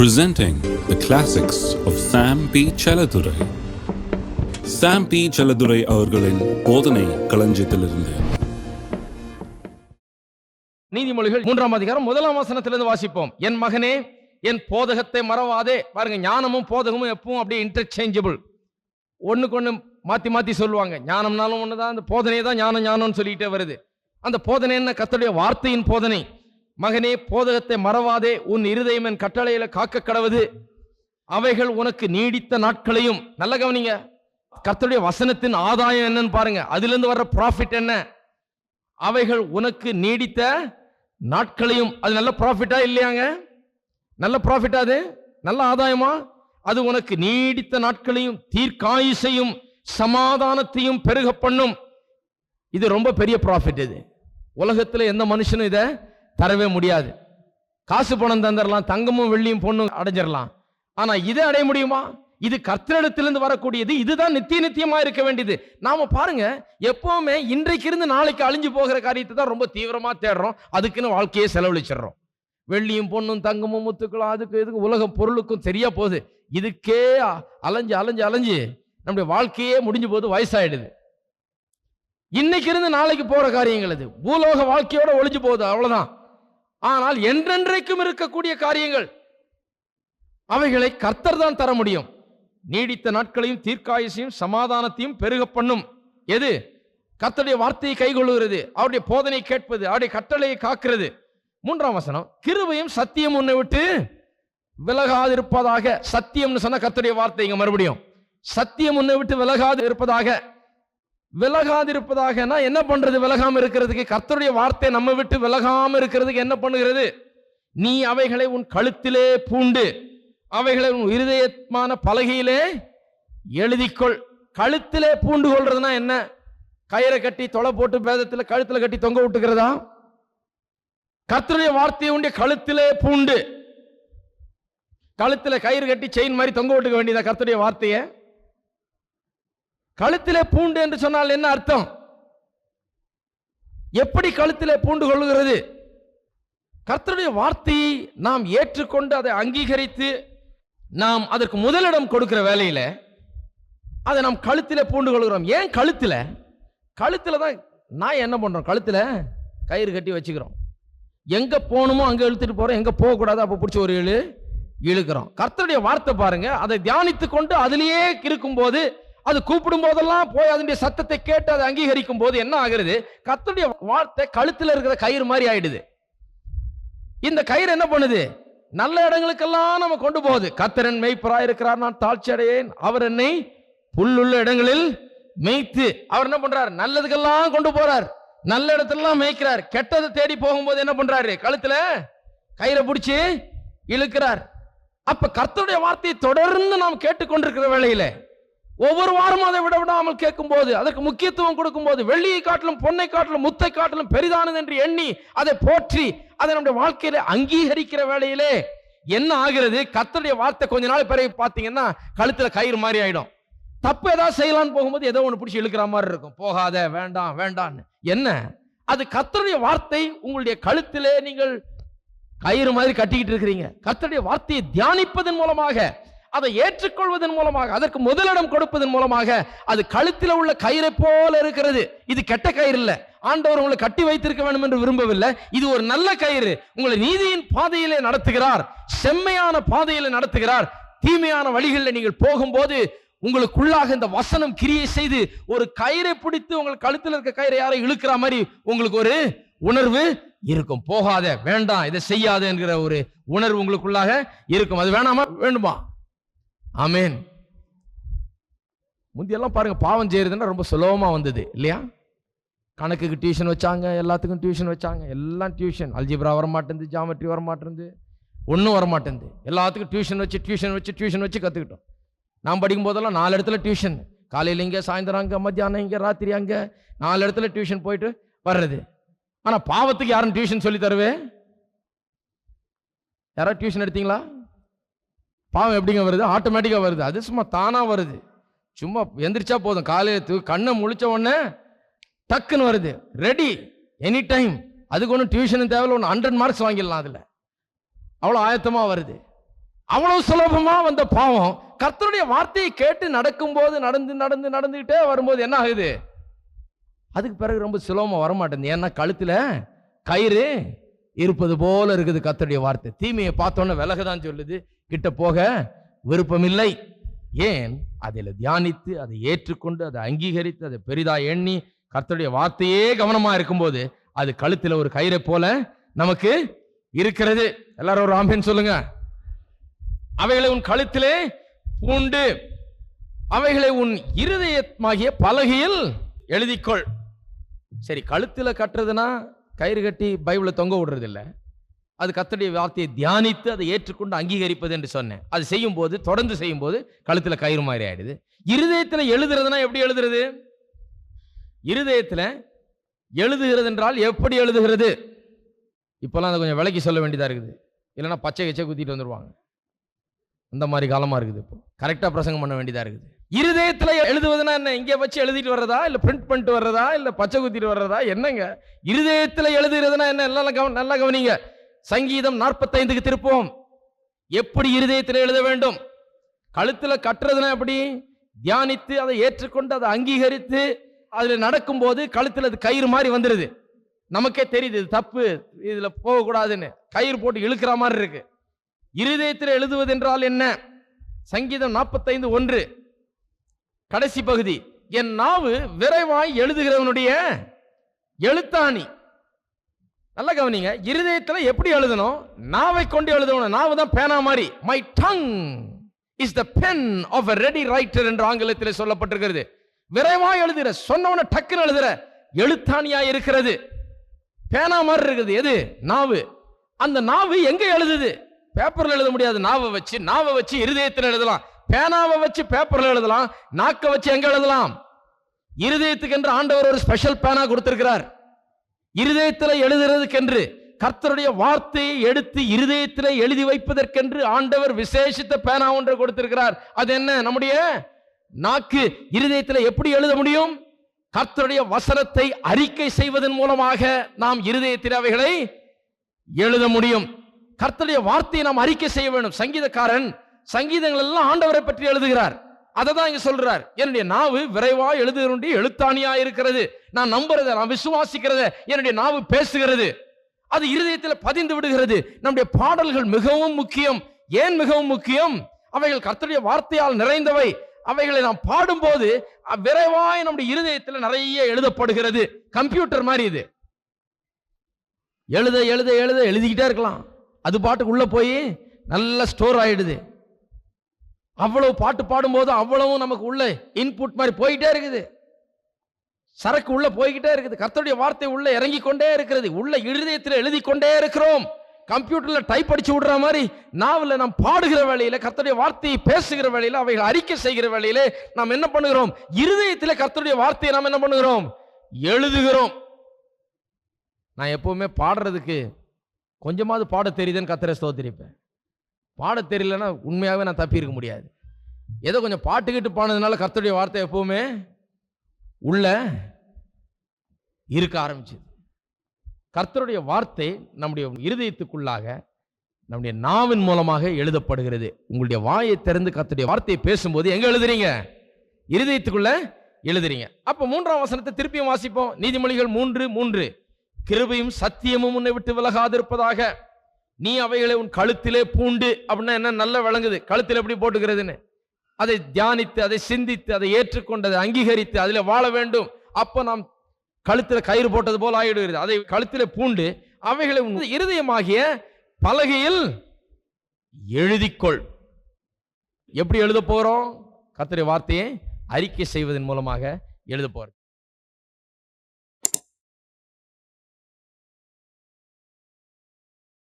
Presenting the classics of Sam P. Chaladurai. Sam P. Chaladurai அவர்களின் போதனை களஞ்சியத்திலிருந்து. நீதிமொழிகள் 3ஆம் அதிகாரம் 1ஆம் வசனத்திலிருந்து வாசிப்போம். என் மகனே, என் போதகத்தை மறவாதே. பாருங்க, ஞானமும் போதகமும் எப்பவும் அப்படியே இன்டர்சேஞ்சபிள், ஒண்ணுக்கு ஒண்ணு மாத்தி மாத்தி சொல்லுவாங்க. ஞானம்னாலும் ஒண்ணுதான், அந்த போதனை தான் ஞானம்னு சொல்லிக்கிட்டே வருது. அந்த போதனை என்ன? கர்த்தருடைய வார்த்தையின் போதனை. மகனே, போதகத்தை மறவாதே, உன் இருதயம் என் கட்டளையில காக்க கடவது. அவைகள் உனக்கு நீடித்த நாட்களையும், நல்ல கவனிங்க, கர்த்தருடைய வசனத்தின் ஆதாயம் என்னன்னு பாருங்க, அதிலிருந்து வர்ற ப்ராஃபிட் என்ன? அவைகள் உனக்கு நீடித்த நாட்களையும். அது நல்ல ப்ராஃபிட்டா இல்லையாங்க? நல்ல ப்ராஃபிட்டா? அது நல்ல ஆதாயமா? அது உனக்கு நீடித்த நாட்களையும் தீர்க்காயுசையும் சமாதானத்தையும் பெருக பண்ணும். இது ரொம்ப பெரிய ப்ராஃபிட். இது உலகத்தில் எந்த மனுஷனும் இதை தரவே முடியாது. காசு பணம் தந்துடலாம், தங்கமும் வெள்ளியும் பொண்ணும் அடைஞ்சிடலாம், ஆனா இதை அடைய முடியுமா? இது கர்த்தரிடத்திலிருந்து வரக்கூடியது. இதுதான் நித்திய நித்தியமா இருக்க வேண்டியது. நாம பாருங்க, எப்பவுமே இன்றைக்கு இருந்து நாளைக்கு அழிஞ்சு போகிற காரியத்தை தான் ரொம்ப தீவிரமா தேடுறோம். அதுக்குன்னு வாழ்க்கையை செலவழிச்சிடறோம். வெள்ளியும் பொண்ணும் தங்கமும் முத்துக்களும் அதுக்கு இதுக்கு உலக பொருளுக்கும் சரியா போகுது. இதுக்கே அலைஞ்சு அலைஞ்சு அலைஞ்சு நம்முடைய வாழ்க்கையே முடிஞ்சு போது, வயசாயிடுது. இன்னைக்கு இருந்து நாளைக்கு போற காரியங்கள் இது பூலோக வாழ்க்கையோட ஒழிஞ்சு போகுது, அவ்வளவுதான். ஆனால் என்றென்றைக்கும் இருக்கக்கூடிய காரியங்கள், அவைகளை கர்த்தர் தான் தர முடியும். நீடித்த நாட்களையும் தீர்க்காயுசையும் சமாதானத்தையும் பெருக பண்ணும். எது? கர்த்தருடைய வார்த்தையை கைகொள்ளுகிறது, அவருடைய போதனை கேட்பது, அவருடைய கட்டளையை காக்கிறது. 3ஆம் வசனம், கிருபையும் சத்தியம் உன்னை விட்டு விலகாதிருப்பதாக. சத்தியம்னு சொன்ன கர்த்தருடைய வார்த்தை. இங்க மறுபடியும் சத்தியம் உன்னை விட்டு விலகாது இருப்பதாக. விலகாதிருப்பதாக என்ன பண்றது? விலகாம இருக்கிறதுக்கு கர்த்தருடைய வார்த்தை நம்ம விட்டு விலகாம இருக்கிறதுக்கு என்ன பண்ணுகிறது? நீ அவைகளை உன் கழுத்திலே பூண்டு, அவைகளை உன் இருதயமான பலகையிலே எழுதிக்கொள். கழுத்திலே பூண்டு கொள்றதுனா என்ன? கயிறை கட்டி தொலை போட்டு வேதத்தில் கழுத்துல கட்டி தொங்க விட்டுக்கிறதா? கர்த்தருடைய வார்த்தையை உடைய கழுத்திலே பூண்டு, கழுத்துல கயிறு கட்டி செயின் மாதிரி தொங்க விட்டுக்க வேண்டியதா கர்த்தருடைய வார்த்தையை? கழுத்திலே பூண்டு என்று சொன்னால் என்ன அர்த்தம்? எப்படி கழுத்திலே பூண்டு கொள்ளுகிறது? கர்த்தருடைய வார்த்தையை நாம் ஏற்றுக்கொண்டு அதை அங்கீகரித்து நாம் அதற்கு முதலிடம் கொடுக்கிற வேலையில அதை நாம் கழுத்திலே பூண்டு கொள்கிறோம். ஏன் கழுத்துல? கழுத்துல தான் நான் என்ன பண்றோம்? கழுத்துல கயிறு கட்டி வச்சுக்கிறோம். எங்க போகணுமோ அங்க இழுத்துட்டு போறோம், எங்க போக கூடாது அப்ப பிடிச்சி ஒரு இழுக்கிறோம். கர்த்தருடைய வார்த்தை பாருங்க, அதை தியானித்து கொண்டு அதிலேயே இருக்கும் போது, அது கூப்பிடும் போதெல்லாம் போய் அதனுடைய சத்தத்தை கேட்டு அதை அங்கீகரிக்கும் போது என்ன ஆகிறது? கர்த்தருடைய வார்த்தை கழுத்துல இருக்கிற கயிறு மாதிரி ஆயிடுது. இந்த கயிறு என்ன பண்ணுது? நல்ல இடங்களுக்கெல்லாம் நம்ம கொண்டு போகுது. கர்த்தரன் மேய்ப்பராய் இருக்கிறார், நான் தாழ்ச்சி அடையேன், அவர் என்னை புல்லுள்ள இடங்களில் மேய்த்து. அவர் என்ன பண்றார்? நல்லதுக்கெல்லாம் கொண்டு போறார், நல்ல இடத்தெல்லாம் மேய்க்கிறார். கெட்டதை தேடி போகும்போது என்ன பண்றாரு? கழுத்துல கயிறை பிடிச்சி இழுக்கிறார். அப்ப கர்த்தருடைய வார்த்தையை தொடர்ந்து நாம் கேட்டுக்கொண்டிருக்கிற வேளையில ஒவ்வொரு வாரமும் அதை விடாமல் கேட்கும் போது, அதற்கு முக்கியத்துவம் கொடுக்கும் போது, வெள்ளியை காட்டிலும் பொன்னை காட்டிலும் முத்தை காட்டிலும் பெரிதானது என்று எண்ணி அதை போற்றி அதை நம்முடைய வாழ்க்கையில அங்கீகரிக்கிற வேளையிலே என்ன ஆகிறது? கர்த்தருடைய வார்த்தை கொஞ்ச நாள் பிறகு பார்த்தீங்கன்னா கழுத்துல கயிறு மாதிரி ஆயிடும். தப்பு ஏதாவது செய்யலான்னு போகும்போது ஏதோ ஒன்று பிடிச்சி இழுக்கிற மாதிரி இருக்கும். போகாத, வேண்டாம் வேண்டான்னு. என்ன? அது கர்த்தருடைய வார்த்தை உங்களுடைய கழுத்திலே நீங்கள் கயிறு மாதிரி கட்டிக்கிட்டு இருக்கிறீங்க. கர்த்தருடைய வார்த்தையை தியானிப்பதன் மூலமாக, அதை ஏற்றுக்கொள்வதன் மூலமாக, அதற்கு முதலிடம் கொடுப்பதன் மூலமாக அது கழுத்தில் உள்ள கயிறை போல இருக்கிறது. இது கெட்ட கயிறு இல்ல, ஆண்டவர் உங்களை கட்டி வைத்திருக்க வேண்டும் என்று விரும்பவில்லை. இது ஒரு நல்ல கயிறு. உங்களை நீதியின் பாதையிலே நடத்துகிறார், செம்மையான பாதையிலே நடத்துகிறார். தீமையான வழிகளில் நீங்கள் போகும்போது உங்களுக்குள்ளாக இந்த வசனம் கிரியை செய்து ஒரு கயிறை பிடித்து உங்கள் கழுத்தில் இருக்க கயிறை யாரை இழுக்கிற மாதிரி உங்களுக்கு ஒரு உணர்வு இருக்கும். போகாத, வேண்டாம், இதை செய்யாத என்கிற ஒரு உணர்வு உங்களுக்குள்ளாக இருக்கும். அது வேணாமா? வேண்டுமா? ஆமேன். முந்தியெல்லாம் பாருங்க, பாவம் செய்யறதுன்னா ரொம்ப சுலபமா வந்தது இல்லையா? கணக்குக்கு டியூஷன் வச்சாங்க, எல்லாத்துக்கும் டியூஷன் வச்சாங்க. எல்லாம் டியூஷன். அல்ஜிப்ரா வரமாட்டேங்குது, ஜாமெட்ரி வரமாட்டேங்குது, ஒன்றும் வரமாட்டேங்குது. எல்லாத்துக்கும் டியூஷன் வச்சு கற்றுக்கிட்டோம். நான் படிக்கும் போதெல்லாம் 4 இடத்துல டியூஷன். காலையில் இங்கே, சாயந்தரம் அங்கே, மத்தியானம் இங்கே, ராத்திரி அங்கே, 4 இடத்துல டியூஷன் போயிட்டு வர்றது. ஆனா பாவத்துக்கு யாரும் டியூஷன் சொல்லி தருவே? யாராவது டியூஷன் எடுத்தீங்களா? பாவம் எப்படிங்க வருது? ஆட்டோமேட்டிக்கா வருது. அது சும்மா தானா வருது. சும்மா எந்திரிச்சா போதும், காலையில கண்ணை முழிச்ச உடனே டக்குன்னு வருது, ரெடி எனி டைம். அதுக்கு ஒன்றும் டியூஷன் தேவையில்ல, ஒன்று 100 மார்க்ஸ் வாங்கிடலாம். அதுல அவ்வளோ ஆயத்தமா வருது. அவ்வளவு சுலபமா வந்த பாவம் கர்த்தருடைய வார்த்தையை கேட்டு நடக்கும்போது நடந்துகிட்டே வரும்போது என்ன ஆகுது? அதுக்கு பிறகு ரொம்ப சுலபமா வரமாட்டேங்குது. ஏன்னா கழுத்துல கயிறு இருப்பது போல இருக்குது கர்த்தருடைய வார்த்தை. தீமையை பார்த்தோன்னு விலகதான் சொல்லுது, கிட்ட போக விருப்பமில்லை. ஏன்? அதில் தியானித்து அதை ஏற்றுக்கொண்டு அதை அங்கீகரித்து அதை பெரிதா எண்ணி கர்த்தருடைய வார்த்தையே கவனமா இருக்கும்போது அது கழுத்துல ஒரு கயிறை போல நமக்கு இருக்கிறது. எல்லாரும் ஒரு ஆமென் சொல்லுங்க. அவைகளை உன் கழுத்திலே பூண்டு அவைகளை உன் இருதயமாகிய பலகையில் எழுதிக்கொள். சரி, கழுத்துல கட்டுறதுன்னா கயிறு கட்டி பைபிளை தொங்க விடுறது இல்லை. அது கர்த்தருடைய வார்த்தையை தியானித்து அதை ஏற்றுக்கொண்டு அங்கீகரிப்பது என்று சொன்னேன். அது செய்யும் போது, தொடர்ந்து செய்யும் போது கழுத்துல கயிறு மாதிரி ஆயிடுது. இருதயத்தில் எழுதுறதுன்னா எப்படி எழுதுறது? இருதயத்தில் எழுதுகிறது என்றால் எப்படி எழுதுகிறது? இப்பெல்லாம் அதை கொஞ்சம் விலைக்கு சொல்ல வேண்டியதா இருக்குது. இல்லைன்னா பச்சை கச்சை குத்திட்டு வந்துடுவாங்க. அந்த மாதிரி காலமா இருக்குது. இப்போ கரெக்டா பிரசங்கம் பண்ண வேண்டியதா இருக்குது. இருதயத்தில் எழுதுவதுன்னா என்ன? இங்கே வச்சு எழுதிட்டு வர்றதா, இல்ல பிரிண்ட் பண்ணிட்டு வர்றதா, இல்ல பச்சை குத்திட்டு வர்றதா? என்னங்க இருதயத்தில் எழுதுகிறதுனா என்ன? நல்லா கவனிங்க. சங்கீதம் 45க்கு திருப்போம். எப்படி இருதயத்தில் எழுத வேண்டும்? கழுத்துல கட்டுறதுனா எப்படி? தியானித்து அதை ஏற்றுக்கொண்டு அதை அங்கீகரித்து அதுல நடக்கும் போது கழுத்துல அது கயிறு மாதிரி வந்துருது. நமக்கே தெரியுது இது தப்பு, இதுல போகக்கூடாதுன்னு கயிறு போட்டு இழுக்கிற மாதிரி இருக்கு. இருதயத்தில் எழுதுவது என்றால் என்ன? சங்கீதம் 45:1 கடைசி பகுதி, என் நாவு விரைவாய் எழுதுகிறவனுடைய எழுத்தாணி. நல்ல கவனிங்க. இருதயத்துல எப்படி எழுதணும்? நாவை கொண்டு எழுதணும். நாவு தான் பேனா மாதிரி. My tongue is the pen of a ready writer என்று ஆங்கிலத்தில் சொல்லப்பட்டிருக்கிறது. விரைவாய் எழுதுற, சொன்னவன டக்குன்னு எழுதுற எழுத்தாணியா இருக்கிறது. பேனா மாதிரி இருக்குது. எது? நாவு. அந்த நாவு எங்க எழுதுது? பேப்பர்ல எழுத முடியாது. நாவை வச்சு இருதயத்தில் எழுதலாம். பேனாவை வச்சு பேப்பர்ல எழுதலாம். நாக்க வச்சு எங்க எழுதலாம்? இருதயத்துக்கு என்று ஆண்டவர் ஒரு ஸ்பெஷல் பேனா கொடுத்திருக்கிறார். இருதயத்தில் எழுதுறதுக்கென்று கர்த்தருடைய வார்த்தையை எடுத்து இருதயத்தில் எழுதி வைப்பதற்கென்று ஆண்டவர் விசேஷித்த பேனா ஒன்று கொடுத்திருக்கிறார். அது என்ன? நம்முடைய நாக்கு. இருதயத்தில் எப்படி எழுத முடியும்? கர்த்தருடைய வசனத்தை அறிக்கை செய்வதன் மூலமாக நாம் இருதயத்தில் அவைகளை எழுத முடியும். கர்த்தருடைய வார்த்தையை நாம் அறிக்கை செய்ய வேண்டும். சங்கீதக்காரன் சங்கீதங்கள் எல்லாம் ஆண்டவரை பற்றி எழுதுகிறார். அதை தான் இங்க சொல்றார். என்னுடைய நாவு விரைவா எழுதுகிற எழுத்தாணியா இருக்கிறது. நான் நம்புறத, நான் விசுவாசிக்கிறத என்னுடைய நாவு பேசுகிறது. அது இருதயத்தில் பதிந்து விடுகிறது. நம்முடைய பாடல்கள் மிகவும் முக்கியம். ஏன் மிகவும் முக்கியம்? அவைகள் கர்த்தருடைய வார்த்தையால் நிறைந்தவை. அவைகளை நாம் பாடும்போது விரைவாய் நம்முடைய இருதயத்தில் நிறைய எழுதப்படுகிறது. கம்ப்யூட்டர் மாதிரி இது. எழுத எழுத எழுத எழுதிக்கிட்டே இருக்கலாம். அது பாட்டுக்கு உள்ள போய் நல்லா ஸ்டோர் ஆயிடுது. அவ்வளவு பாட்டு பாடும்போது அவ்வளவும் நமக்கு உள்ள இன்புட் மாதிரி போயிட்டே இருக்குது. சரக்கு உள்ள போய்கிட்டே இருக்குது. கர்த்தருடைய வார்த்தை உள்ள இறங்கி கொண்டே இருக்கிறது. உள்ள இருதயத்தில் எழுதி கொண்டே இருக்கிறோம். கம்ப்யூட்டர்ல டைப் அடிச்சு விடுற மாதிரி நாவல நாம் பாடுகிற வேளையில, கர்த்தருடைய வார்த்தையை பேசுகிற வேளையில, அவைகளை அறிக்கை செய்கிற வேளையில நாம் என்ன பண்ணுகிறோம்? இருதயத்தில் கர்த்தருடைய வார்த்தையை நாம் என்ன பண்ணுகிறோம்? எழுதுகிறோம். நான் எப்பவுமே பாடுறதுக்கு கொஞ்சமாவது பாட தெரியுதுன்னு கர்த்தரை ஸ்தோத்திரிப்பேன். பாட தெரியலன்னா உண்மையாகவே நான் தப்பி இருக்க முடியாது. ஏதோ கொஞ்சம் பாட்டுக்கிட்டு பாடுறதுனால கர்த்தருடைய வார்த்தை எப்பவுமே உள்ள இருக்க ஆரம்பிச்சது. கர்த்தருடைய வார்த்தை நம்முடைய இருதயத்துக்குள்ளாக நம்முடைய நாவின் மூலமாக எழுதப்படுகிறது. உங்களுடைய வாயை திறந்து கர்த்தருடைய வார்த்தையை பேசும்போது எங்க எழுதுறீங்க? இருதயத்துக்குள்ள எழுதுறீங்க. அப்ப 3ஆம் வசனத்தை திருப்பியும் வாசிப்போம். நீதிமொழிகள் 3:3 கிருபையும் சத்தியமும் உன்னை விட்டு விலகாதிருப்பதாக, நீ அவைகளை உன் கழுத்திலே பூண்டு. அப்படின்னா என்ன? நல்ல விளங்குது. கழுத்தில் எப்படி போட்டுக்கிறதுன்னு அதை தியானித்து, அதை சிந்தித்து, அதை ஏற்றுக்கொண்டு, அதை அங்கீகரித்து அதில் வாழ வேண்டும். அப்ப நாம் கழுத்தில் கயிறு போட்டது போல் ஆயிடுகிறது. அதை கழுத்தில் பூண்டு அவைகளை இருதயமாகிய பலகையில் எழுதிக்கொள். எப்படி எழுத போறோம்? கர்த்தருடைய வார்த்தையை அறிக்கை செய்வதன் மூலமாக எழுத போறோம்.